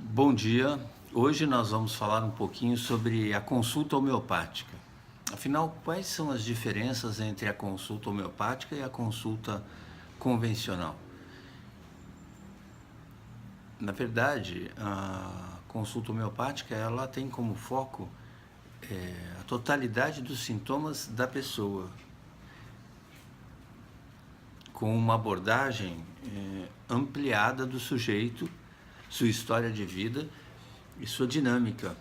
Bom dia. Hoje nós vamos falar um pouquinho sobre a consulta homeopática. Afinal, quais são as diferenças entre a consulta homeopática e a consulta convencional? Na verdade, a consulta homeopática ela tem como foco a totalidade dos sintomas da pessoa, com uma abordagem ampliada do sujeito, sua história de vida e sua dinâmica,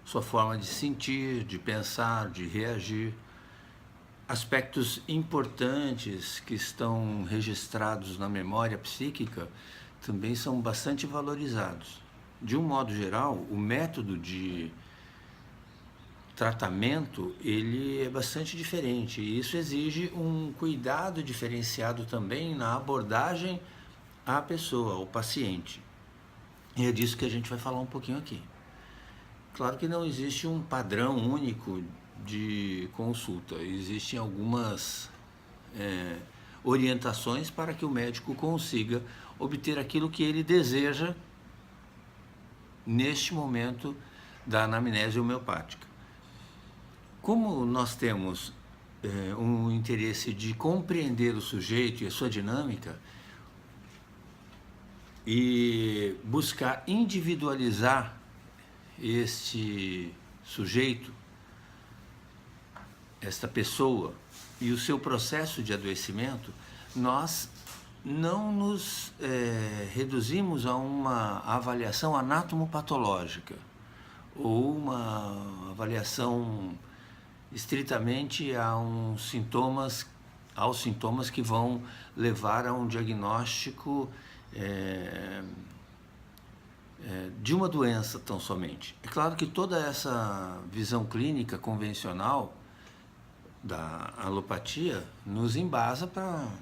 sua forma de sentir, de pensar, de reagir. Aspectos importantes que estão registrados na memória psíquica também são bastante valorizados. De um modo geral, o método de tratamento ele é bastante diferente e isso exige um cuidado diferenciado também na abordagem à pessoa, ao paciente. E é disso que a gente vai falar um pouquinho aqui. Claro que não existe um padrão único de consulta, existem algumas orientações para que o médico consiga obter aquilo que ele deseja neste momento da anamnese homeopática. Como nós temos um interesse de compreender o sujeito e a sua dinâmica e buscar individualizar este sujeito, esta pessoa e o seu processo de adoecimento, nós não nos reduzimos a uma avaliação anatomopatológica ou uma avaliação estritamente aos sintomas que vão levar a um diagnóstico de uma doença tão somente. É claro que toda essa visão clínica convencional da alopatia nos embasa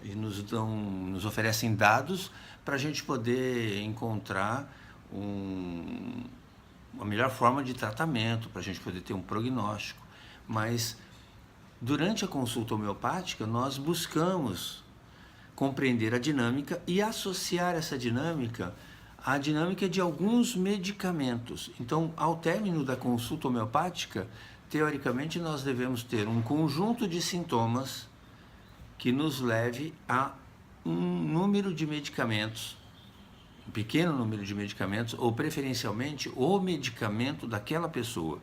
e nos oferecem dados para a gente poder encontrar uma melhor forma de tratamento, para a gente poder ter um prognóstico. Mas durante a consulta homeopática nós buscamos compreender a dinâmica e associar essa dinâmica à dinâmica de alguns medicamentos. Então, ao término da consulta homeopática, teoricamente nós devemos ter um conjunto de sintomas que nos leve a um número de medicamentos, um pequeno número de medicamentos, ou preferencialmente o medicamento daquela pessoa.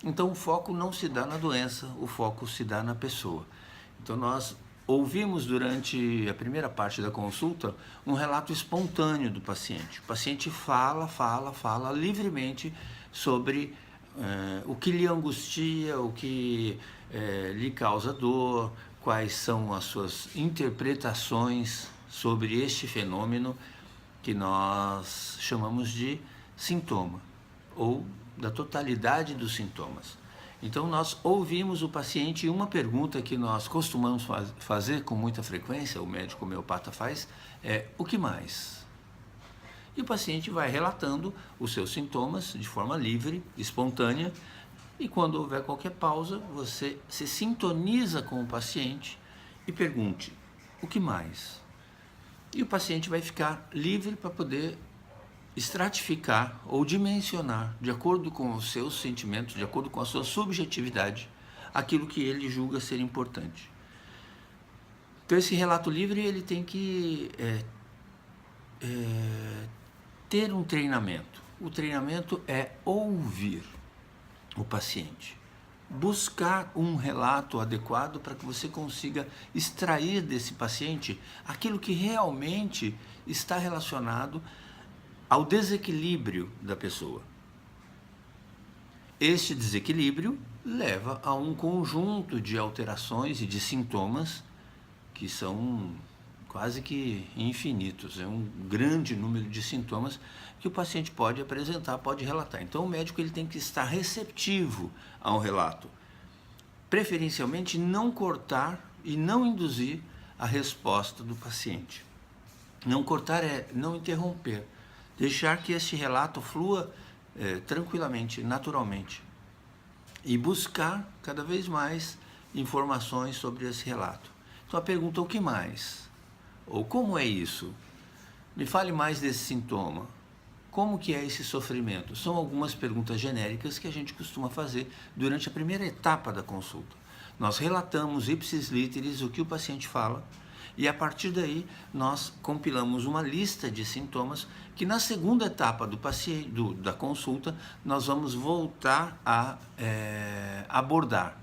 Então o foco não se dá na doença, o foco se dá na pessoa. Então nós ouvimos durante a primeira parte da consulta um relato espontâneo do paciente. O paciente fala livremente sobre o que lhe angustia, o que lhe causa dor, quais são as suas interpretações sobre este fenômeno que nós chamamos de sintoma, ou da totalidade dos sintomas. Então nós ouvimos o paciente e uma pergunta que nós costumamos fazer com muita frequência, o médico homeopata faz, é: o que mais? E o paciente vai relatando os seus sintomas de forma livre, espontânea, e quando houver qualquer pausa, você se sintoniza com o paciente e pergunte: o que mais? E o paciente vai ficar livre para poder estratificar ou dimensionar, de acordo com os seus sentimentos, de acordo com a sua subjetividade, aquilo que ele julga ser importante. Então esse relato livre ele tem que ter um treinamento. O treinamento é ouvir o paciente, buscar um relato adequado para que você consiga extrair desse paciente aquilo que realmente está relacionado ao desequilíbrio da pessoa. Este desequilíbrio leva a um conjunto de alterações e de sintomas que são quase que infinitos. É um grande número de sintomas que o paciente pode apresentar, pode relatar. Então o médico ele tem que estar receptivo ao relato. Preferencialmente não cortar e não induzir a resposta do paciente. Não cortar é não interromper. Deixar que este relato flua tranquilamente, naturalmente. E buscar cada vez mais informações sobre esse relato. Então a pergunta: o que mais? Ou como é isso? Me fale mais desse sintoma. Como que é esse sofrimento? São algumas perguntas genéricas que a gente costuma fazer durante a primeira etapa da consulta. Nós relatamos ipsis literis o que o paciente fala e a partir daí nós compilamos uma lista de sintomas que na segunda etapa da consulta nós vamos voltar a abordar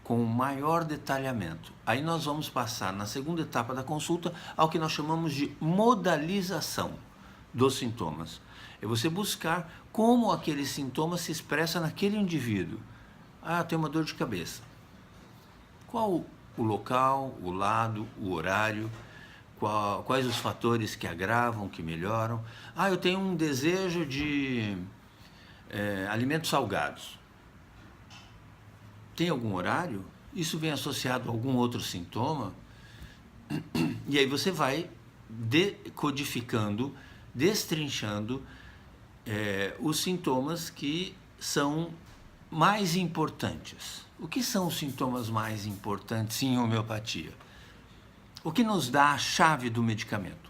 com maior detalhamento. Aí nós vamos passar na segunda etapa da consulta ao que nós chamamos de modalização dos sintomas. É você buscar como aquele sintoma se expressa naquele indivíduo. Ah, tem uma dor de cabeça. Qual o local, o lado, o horário, quais os fatores que agravam, que melhoram? Ah, eu tenho um desejo de alimentos salgados. Tem algum horário? Isso vem associado a algum outro sintoma? E aí você vai decodificando, destrinchando os sintomas que são mais importantes. O que são os sintomas mais importantes em homeopatia? O que nos dá a chave do medicamento?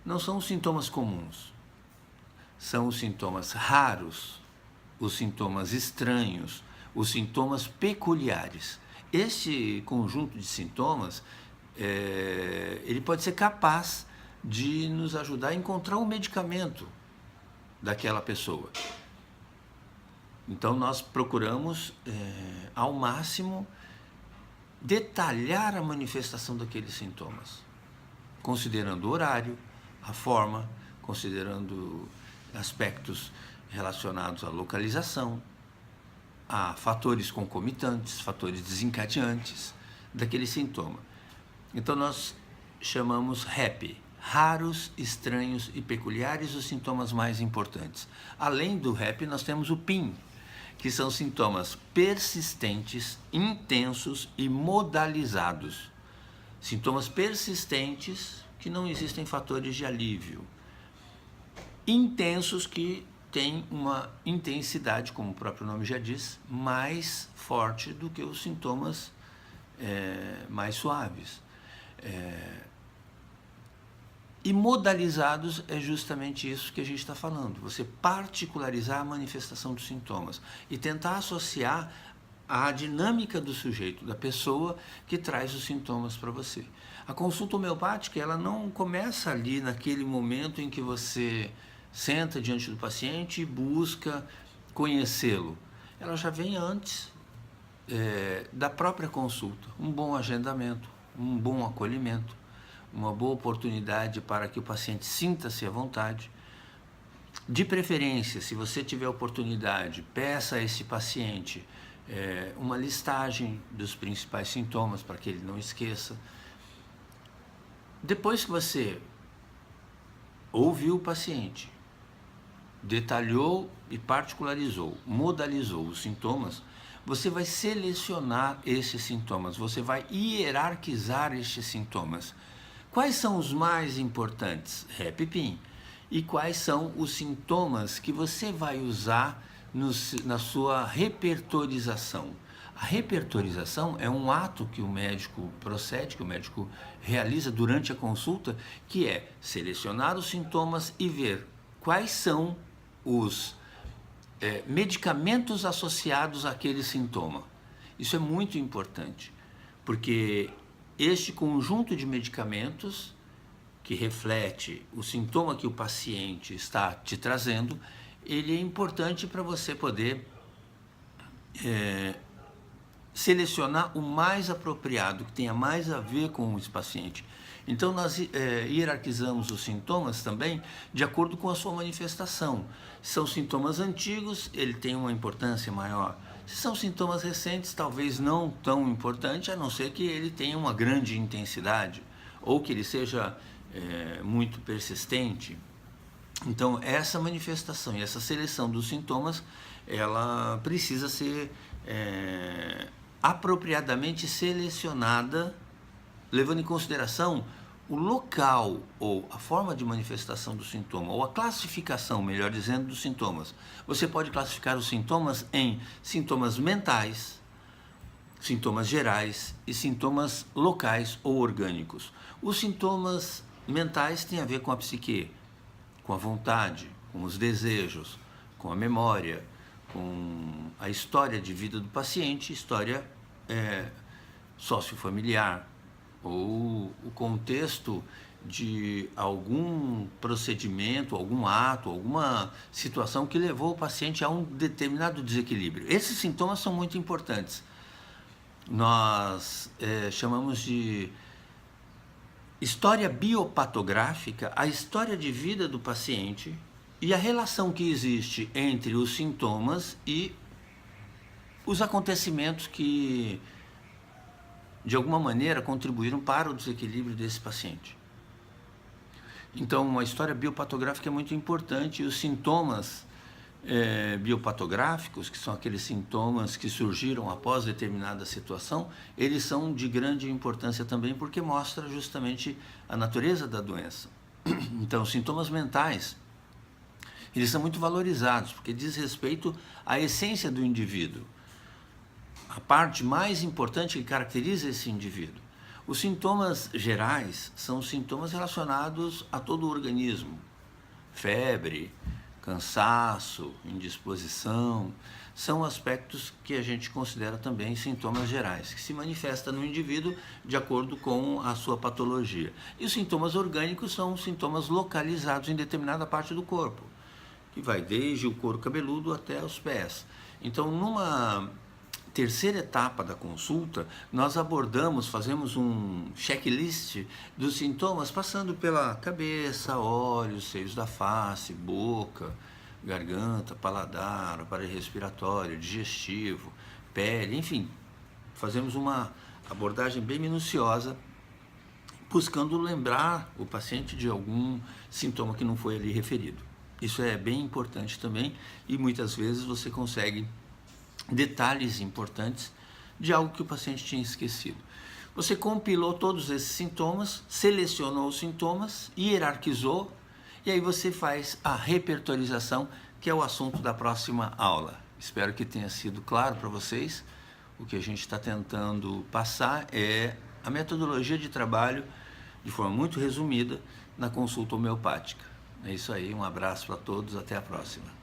Não são os sintomas comuns, são os sintomas raros, os sintomas estranhos, os sintomas peculiares. Este conjunto de sintomas, ele pode ser capaz de nos ajudar a encontrar um medicamento daquela pessoa. Então nós procuramos ao máximo detalhar a manifestação daqueles sintomas, considerando o horário, a forma, considerando aspectos relacionados à localização, a fatores concomitantes, fatores desencadeantes daquele sintoma. Então nós chamamos REP, raros, estranhos e peculiares, os sintomas mais importantes. Além do REP, nós temos o PIN, que são sintomas persistentes, intensos e modalizados. Sintomas persistentes que não existem fatores de alívio. Intensos que têm uma intensidade, como o próprio nome já diz, mais forte do que os sintomas mais suaves. E modalizados é justamente isso que a gente está falando, você particularizar a manifestação dos sintomas e tentar associar à dinâmica do sujeito, da pessoa que traz os sintomas para você. A consulta homeopática, ela não começa ali naquele momento em que você senta diante do paciente e busca conhecê-lo. Ela já vem antes da própria consulta, um bom agendamento, um bom acolhimento, uma boa oportunidade para que o paciente sinta-se à vontade. De preferência, se você tiver oportunidade, peça a esse paciente uma listagem dos principais sintomas para que ele não esqueça. Depois que você ouviu o paciente, detalhou e particularizou, modalizou os sintomas, você vai selecionar esses sintomas, você vai hierarquizar estes sintomas. Quais são os mais importantes? REP-PIN. E quais são os sintomas que você vai usar na sua repertorização? A repertorização é um ato que o médico procede, que o médico realiza durante a consulta, que é selecionar os sintomas e ver quais são os medicamentos associados àquele sintoma. Isso é muito importante, porque este conjunto de medicamentos que reflete o sintoma que o paciente está te trazendo, ele é importante para você poder selecionar o mais apropriado, que tenha mais a ver com esse paciente. Então nós hierarquizamos os sintomas também de acordo com a sua manifestação. Se são sintomas antigos, ele tem uma importância maior. Se são sintomas recentes, talvez não tão importante, a não ser que ele tenha uma grande intensidade ou que ele seja muito persistente. Então, essa manifestação e essa seleção dos sintomas, ela precisa ser apropriadamente selecionada, levando em consideração o local ou a forma de manifestação do sintoma, ou a classificação, melhor dizendo, dos sintomas. Você pode classificar os sintomas em sintomas mentais, sintomas gerais e sintomas locais ou orgânicos. Os sintomas mentais têm a ver com a psique, com a vontade, com os desejos, com a memória, com a história de vida do paciente, história sociofamiliar, ou o contexto de algum procedimento, algum ato, alguma situação que levou o paciente a um determinado desequilíbrio. Esses sintomas são muito importantes. Nós chamamos de história biopatográfica, a história de vida do paciente e a relação que existe entre os sintomas e os acontecimentos que, de alguma maneira, contribuíram para o desequilíbrio desse paciente. Então, a história biopatográfica é muito importante e os sintomas biopatográficos, que são aqueles sintomas que surgiram após determinada situação, eles são de grande importância também porque mostra justamente a natureza da doença. Então, os sintomas mentais, eles são muito valorizados porque diz respeito à essência do indivíduo, a parte mais importante que caracteriza esse indivíduo. Os sintomas gerais são sintomas relacionados a todo o organismo, febre, cansaço, indisposição, são aspectos que a gente considera também sintomas gerais, que se manifestam no indivíduo de acordo com a sua patologia. E os sintomas orgânicos são sintomas localizados em determinada parte do corpo, que vai desde o couro cabeludo até os pés. Então, numa terceira etapa da consulta, nós fazemos um checklist dos sintomas, passando pela cabeça, olhos, seios da face, boca, garganta, paladar, aparelho respiratório, digestivo, pele, enfim. Fazemos uma abordagem bem minuciosa, buscando lembrar o paciente de algum sintoma que não foi ali referido. Isso é bem importante também e muitas vezes você consegue detalhes importantes de algo que o paciente tinha esquecido. Você compilou todos esses sintomas, selecionou os sintomas, hierarquizou e aí você faz a repertorização, que é o assunto da próxima aula. Espero que tenha sido claro para vocês. O que a gente está tentando passar é a metodologia de trabalho de forma muito resumida na consulta homeopática. É isso aí, um abraço para todos, até a próxima.